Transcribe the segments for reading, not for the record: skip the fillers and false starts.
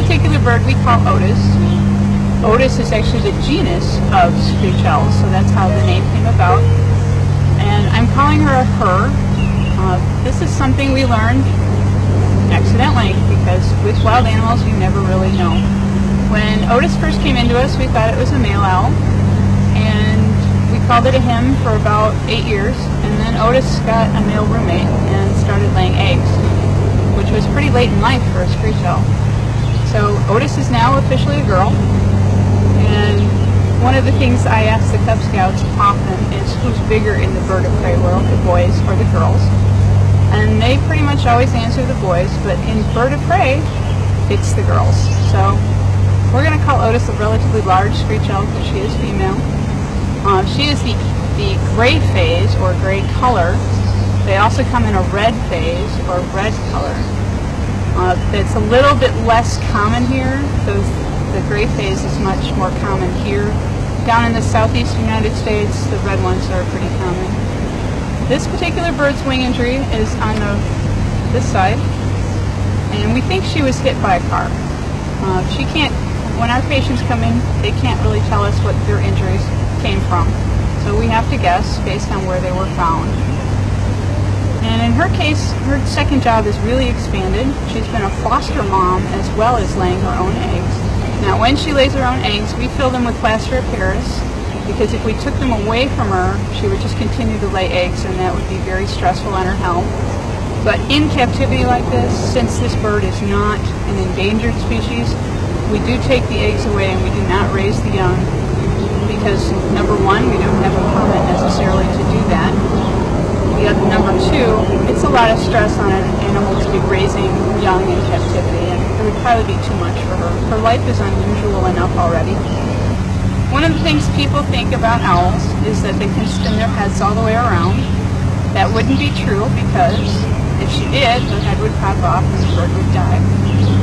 particular bird we call Otis. Otis is actually the genus of screech owls, so that's how the name came about. And I'm calling her a her. This is something we learned accidentally, because with wild animals you never really know. When Otis first came into us, we thought it was a male owl, and we called it a him for about 8 years, and then Otis got a male roommate and started laying eggs, which was pretty late in life for a screech owl. So Otis is now officially a girl, and one of the things I ask the Cub Scouts often is who's bigger in the bird of prey world, the boys or the girls? And they pretty much always answer the boys, but in bird of prey, it's the girls. So we're going to call Otis a relatively large screech owl because she is female. She is the gray phase, or gray color. They also come in a red phase, or red color. It's a little bit less common here. The gray phase is much more common here. Down in the southeast United States, the red ones are pretty common. This particular bird's wing injury is on this side, and we think she was hit by a car. When our patients come in, they can't really tell us what their injuries came from, so we have to guess based on where they were found. And in her case, her second job is really expanded. She's been a foster mom as well as laying her own eggs. Now, when she lays her own eggs, we fill them with plaster of Paris, because if we took them away from her, she would just continue to lay eggs, and that would be very stressful on her health. But in captivity like this, since this bird is not an endangered species, we do take the eggs away and we do not raise the young, because number one, we don't have a permit necessarily to do that. Number two, it's a lot of stress on an animal to be raising young in captivity, and it would probably be too much for her. Her life is unusual enough already. One of the things people think about owls is that they can spin their heads all the way around. That wouldn't be true, because if she did, her head would pop off and the bird would die,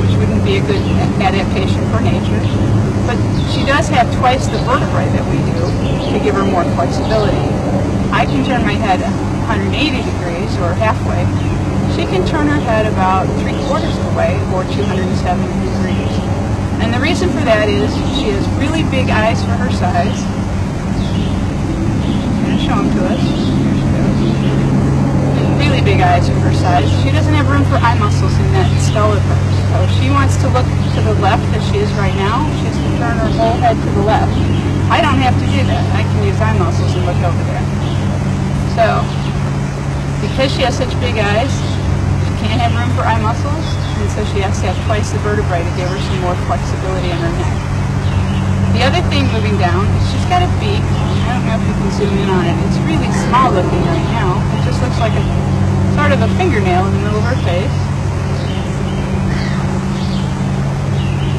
which wouldn't be a good adaptation for nature. But she does have twice the vertebrae that we do to give her more flexibility. I can turn my head 180 degrees, or halfway. She can turn her head about 3/4 the way, or 270 degrees. And the reason for that is she has really big eyes for her size. I'm going to show them to us. Here she goes. Really big eyes for her size. She doesn't have room for eye muscles in that skull of hers. So if she wants to look to the left, as she is right now, she has to turn her whole head to the left. I don't have to do that. I can use eye muscles and look over there. So, because she has such big eyes, she can't have room for eye muscles, and so she has to have twice the vertebrae to give her some more flexibility in her neck. The other thing moving down is she's got a beak. I don't know if you can zoom in on it. It's really small looking right now. It just looks like a sort of a fingernail in the middle of her face.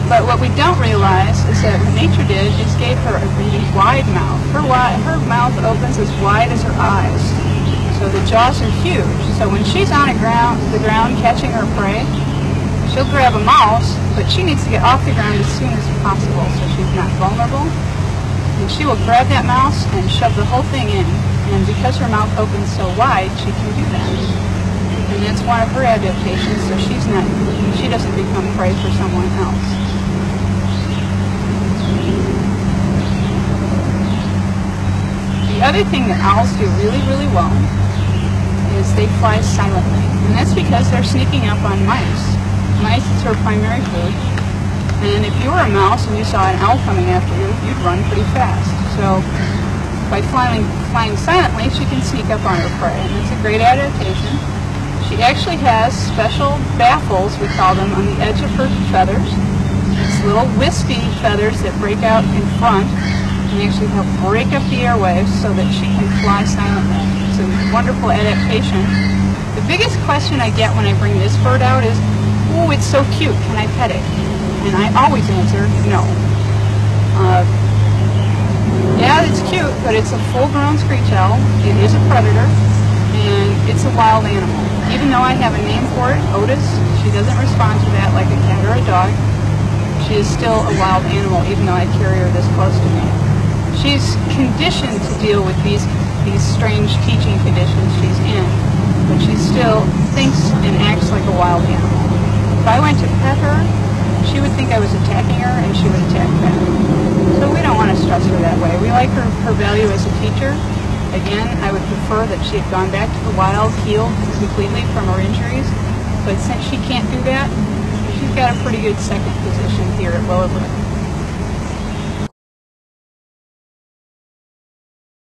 But what we don't realize is that what nature did is gave her a really wide mouth. Her mouth opens as wide as her eyes. So the jaws are huge. So when she's on the ground catching her prey, she'll grab a mouse, but she needs to get off the ground as soon as possible so she's not vulnerable. And she will grab that mouse and shove the whole thing in. And because her mouth opens so wide, she can do that. And that's one of her adaptations, so she doesn't become prey for someone else. The other thing that owls do really, really well is they fly silently. And that's because they're sneaking up on mice. Mice is her primary food. And if you were a mouse and you saw an owl coming after you, you'd run pretty fast. So by flying silently, she can sneak up on her prey. And it's a great adaptation. She actually has special baffles, we call them, on the edge of her feathers. It's little wispy feathers that break out in front and actually help break up the airwaves so that she can fly silently. It's a wonderful adaptation. The biggest question I get when I bring this bird out is, oh, it's so cute, can I pet it? And I always answer, no. Yeah, it's cute, but it's a full-grown screech owl. It is a predator, and it's a wild animal. Even though I have a name for it, Otis, she doesn't respond to that like a cat or a dog. She is still a wild animal, even though I carry her this close to me. She's conditioned to deal with these strange teaching conditions she's in, but she still thinks and acts like a wild animal. If I went to pet her, she would think I was attacking her, and she would attack back. So we don't want to stress her that way. We like her value as a teacher. Again, I would prefer that she had gone back to the wild, healed completely from her injuries. But since she can't do that, she's got a pretty good second position here at Willowbrook.